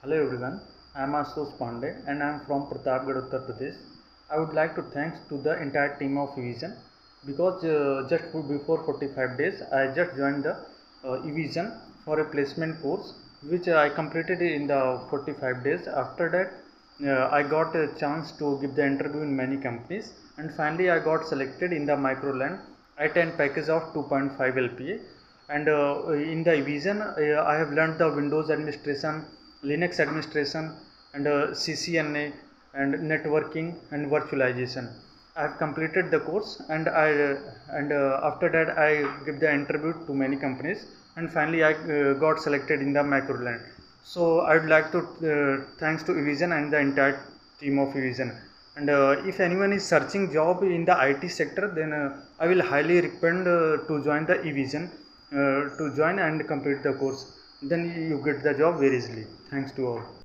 Hello everyone, I am Ashutosh Pandey and I am from Pratapgarh, Uttar Pradesh. I would like to thanks to the entire team of Evision because just before 45 days I just joined the Evision for a placement course which I completed in the 45 days. After that I got a chance to give the interview in many companies and finally I got selected in the MICROLAND IT MNC package of 2.5 LPA. And in the Evision I have learned the Windows administration, Linux administration and CCNA and networking and virtualization. I have completed the course and after that I give the interview to many companies and finally I got selected in the MICROLAND. So I would like to thanks to Evision and the entire team of Evision. And if anyone is searching job in the IT sector, then I will highly recommend to join the Evision, to join and complete the course. Then you get the job very easily. Thanks to all.